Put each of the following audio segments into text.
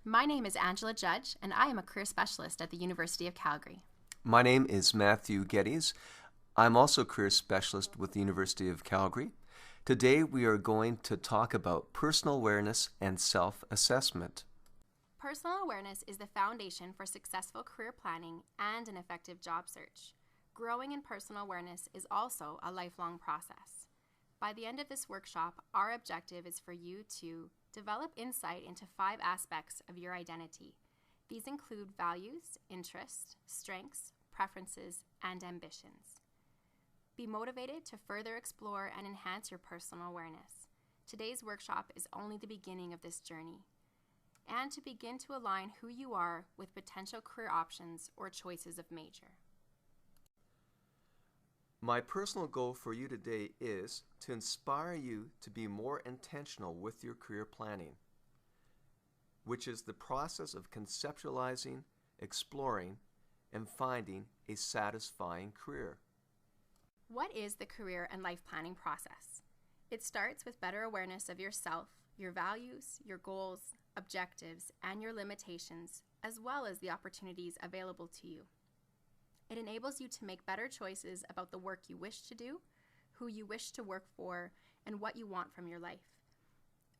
My name is Angela Judge, and I am a career specialist at the University of Calgary. My name is Matthew Geddes. I'm also a career specialist with the University of Calgary. Today we are going to talk about personal awareness and self-assessment. Personal awareness is the foundation for successful career planning and an effective job search. Growing in personal awareness is also a lifelong process. By the end of this workshop, our objective is for you to develop insight into 5 aspects of your identity. These include values, interests, strengths, preferences, and ambitions. Be motivated to further explore and enhance your personal awareness. Today's workshop is only the beginning of this journey, and to begin to align who you are with potential career options or choices of major. My personal goal for you today is to inspire you to be more intentional with your career planning, which is the process of conceptualizing, exploring, and finding a satisfying career. What is the career and life planning process? It starts with better awareness of yourself, your values, your goals, objectives, and your limitations, as well as the opportunities available to you. It enables you to make better choices about the work you wish to do, who you wish to work for, and what you want from your life.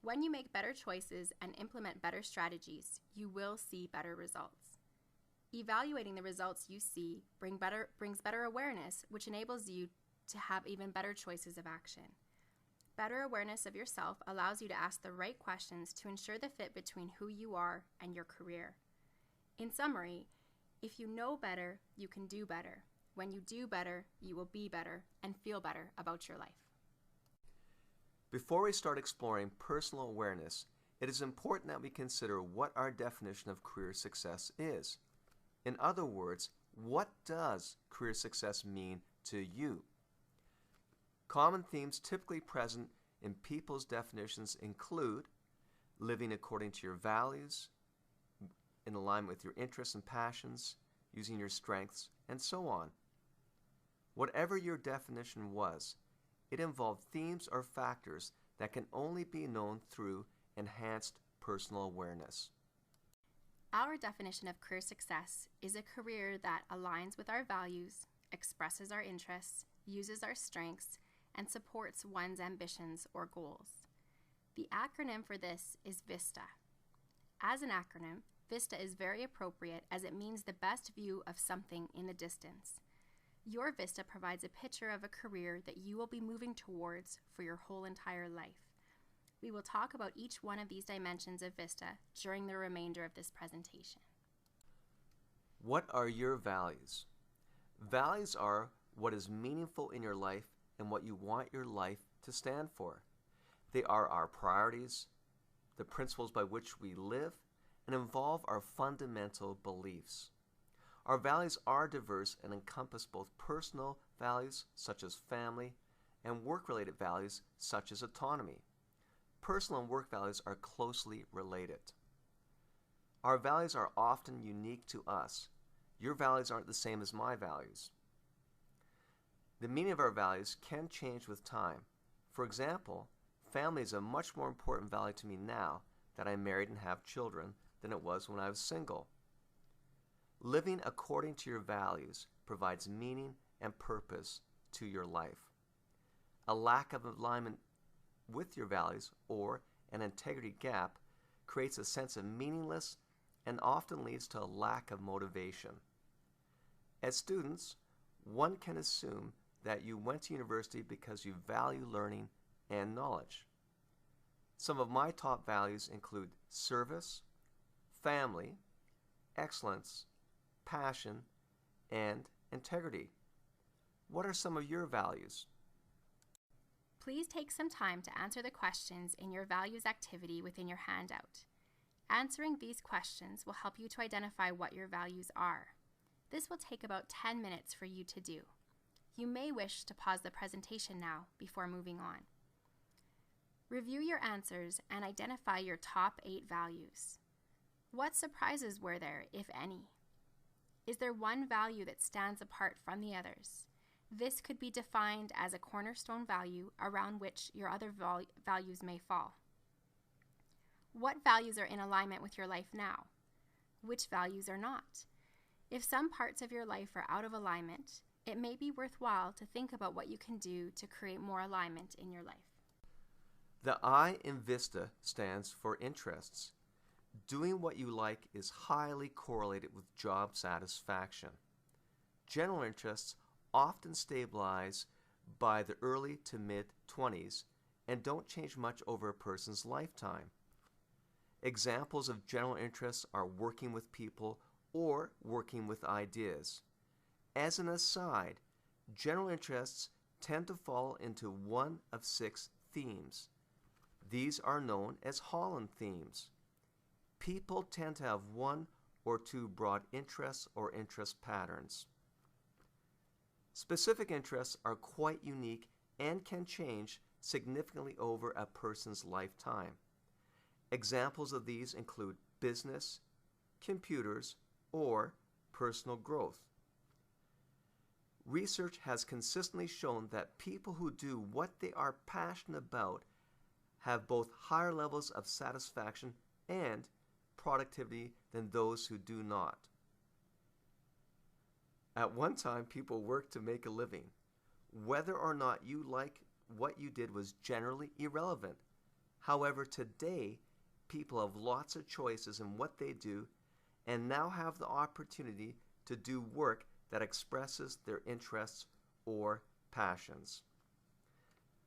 When you make better choices and implement better strategies, you will see better results. Evaluating the results you see brings better awareness, which enables you to have even better choices of action. Better awareness of yourself allows you to ask the right questions to ensure the fit between who you are and your career. In summary, if you know better, you can do better. When you do better, you will be better and feel better about your life. Before we start exploring personal awareness, it is important that we consider what our definition of career success is. In other words, what does career success mean to you? Common themes typically present in people's definitions include living according to your values, in alignment with your interests and passions, using your strengths, and so on. Whatever your definition was, it involved themes or factors that can only be known through enhanced personal awareness. Our definition of career success is a career that aligns with our values, expresses our interests, uses our strengths, and supports one's ambitions or goals. The acronym for this is VISTA. As an acronym, VISTA is very appropriate as it means the best view of something in the distance. Your VISTA provides a picture of a career that you will be moving towards for your whole entire life. We will talk about each one of these dimensions of VISTA during the remainder of this presentation. What are your values? Values are what is meaningful in your life and what you want your life to stand for. They are our priorities, the principles by which we live, and involve our fundamental beliefs. Our values are diverse and encompass both personal values such as family and work-related values such as autonomy. Personal and work values are closely related. Our values are often unique to us. Your values aren't the same as my values. The meaning of our values can change with time. For example, family is a much more important value to me now that I'm married and have children than it was when I was single. Living according to your values provides meaning and purpose to your life. A lack of alignment with your values or an integrity gap creates a sense of meaninglessness and often leads to a lack of motivation. As students, one can assume that you went to university because you value learning and knowledge. Some of my top values include service, family, excellence, passion, and integrity. What are some of your values? Please take some time to answer the questions in your values activity within your handout. Answering these questions will help you to identify what your values are. This will take about 10 minutes for you to do. You may wish to pause the presentation now before moving on. Review your answers and identify your top 8 values. What surprises were there, if any? Is there one value that stands apart from the others? This could be defined as a cornerstone value around which your other values may fall. What values are in alignment with your life now? Which values are not? If some parts of your life are out of alignment, it may be worthwhile to think about what you can do to create more alignment in your life. The I in VISTA stands for interests. Doing what you like is highly correlated with job satisfaction. General interests often stabilize by the early to mid-20s and don't change much over a person's lifetime. Examples of general interests are working with people or working with ideas. As an aside, general interests tend to fall into one of 6 themes. These are known as Holland themes. People tend to have 1 or 2 broad interests or interest patterns. Specific interests are quite unique and can change significantly over a person's lifetime. Examples of these include business, computers, or personal growth. Research has consistently shown that people who do what they are passionate about have both higher levels of satisfaction and productivity than those who do not. At one time, people worked to make a living. Whether or not you like what you did was generally irrelevant. However, today, people have lots of choices in what they do and now have the opportunity to do work that expresses their interests or passions.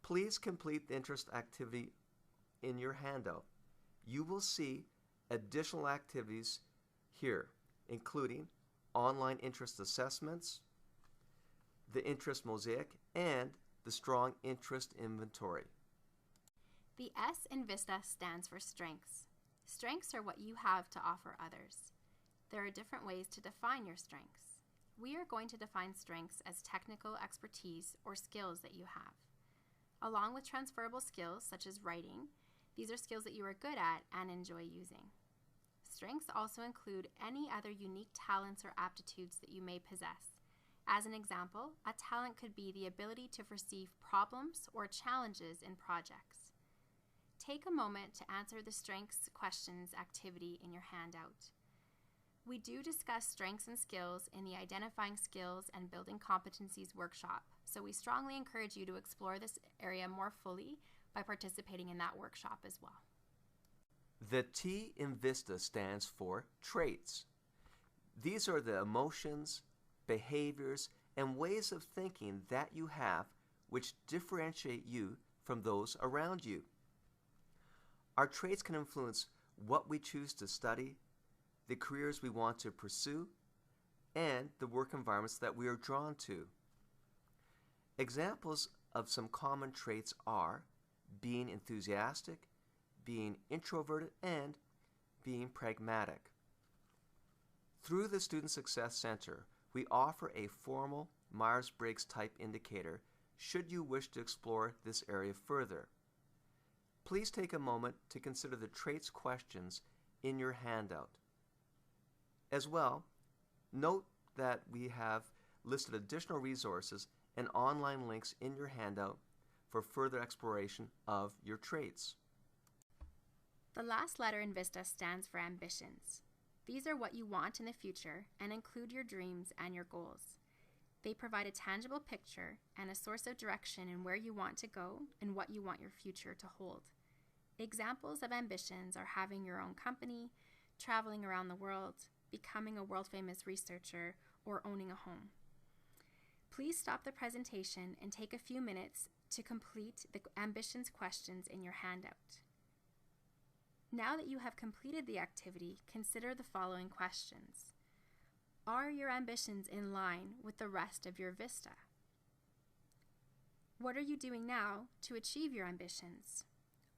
Please complete the interest activity in your handout. You will see additional activities here, including online interest assessments, the interest mosaic, and the strong interest inventory. The S in VISTA stands for strengths. Strengths are what you have to offer others. There are different ways to define your strengths. We are going to define strengths as technical expertise or skills that you have. Along with transferable skills such as writing, these are skills that you are good at and enjoy using. Strengths also include any other unique talents or aptitudes that you may possess. As an example, a talent could be the ability to perceive problems or challenges in projects. Take a moment to answer the strengths questions activity in your handout. We do discuss strengths and skills in the Identifying Skills and Building Competencies workshop, so we strongly encourage you to explore this area more fully by participating in that workshop as well. The T in VISTA stands for traits. These are the emotions, behaviors, and ways of thinking that you have which differentiate you from those around you. Our traits can influence what we choose to study, the careers we want to pursue, and the work environments that we are drawn to. Examples of some common traits are being enthusiastic, being introverted, and being pragmatic. Through the Student Success Center, we offer a formal Myers-Briggs type indicator should you wish to explore this area further. Please take a moment to consider the traits questions in your handout. As well, note that we have listed additional resources and online links in your handout for further exploration of your traits. The last letter in VISTA stands for ambitions. These are what you want in the future and include your dreams and your goals. They provide a tangible picture and a source of direction in where you want to go and what you want your future to hold. Examples of ambitions are having your own company, traveling around the world, becoming a world-famous researcher, or owning a home. Please stop the presentation and take a few minutes to complete the ambitions questions in your handout. Now that you have completed the activity, consider the following questions. Are your ambitions in line with the rest of your VISTA? What are you doing now to achieve your ambitions?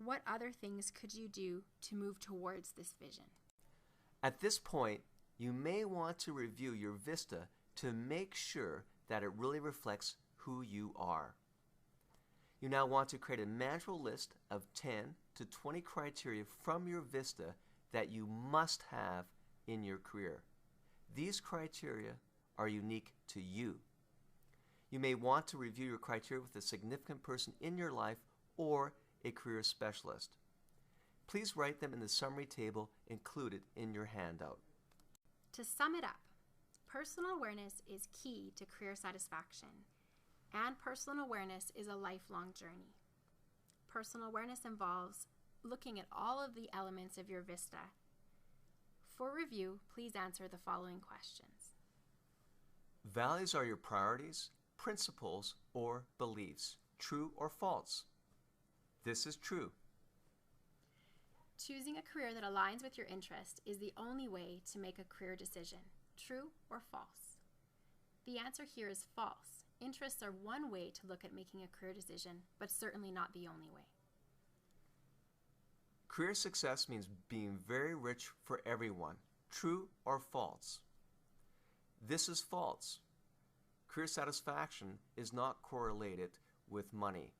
What other things could you do to move towards this vision? At this point, you may want to review your VISTA to make sure that it really reflects who you are. You now want to create a manageable list of 10 to 20 criteria from your VISTA that you must have in your career. These criteria are unique to you. You may want to review your criteria with a significant person in your life or a career specialist. Please write them in the summary table included in your handout. To sum it up, personal awareness is key to career satisfaction, and personal awareness is a lifelong journey. Personal awareness involves looking at all of the elements of your vista. For review, please answer the following questions. Values are your priorities, principles, or beliefs. True or false? This is true. Choosing a career that aligns with your interest is the only way to make a career decision. True or false? The answer here is false. Interests are one way to look at making a career decision, but certainly not the only way. Career success means being very rich for everyone. True or false? This is false. Career satisfaction is not correlated with money.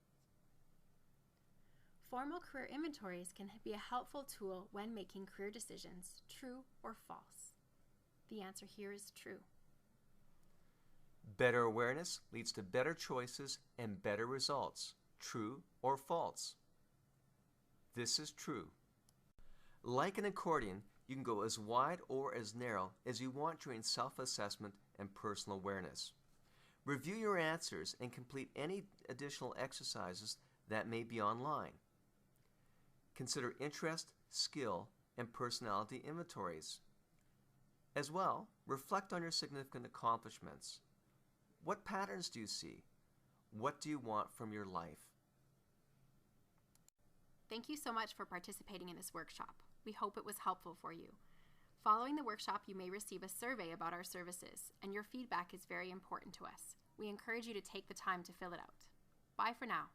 Formal career inventories can be a helpful tool when making career decisions. True or false? The answer here is true. Better awareness leads to better choices and better results. True or false? This is true. Like an accordion, you can go as wide or as narrow as you want during self-assessment and personal awareness. Review your answers and complete any additional exercises that may be online. Consider interest, skill, and personality inventories. As well, reflect on your significant accomplishments. What patterns do you see? What do you want from your life? Thank you so much for participating in this workshop. We hope it was helpful for you. Following the workshop, you may receive a survey about our services, and your feedback is very important to us. We encourage you to take the time to fill it out. Bye for now.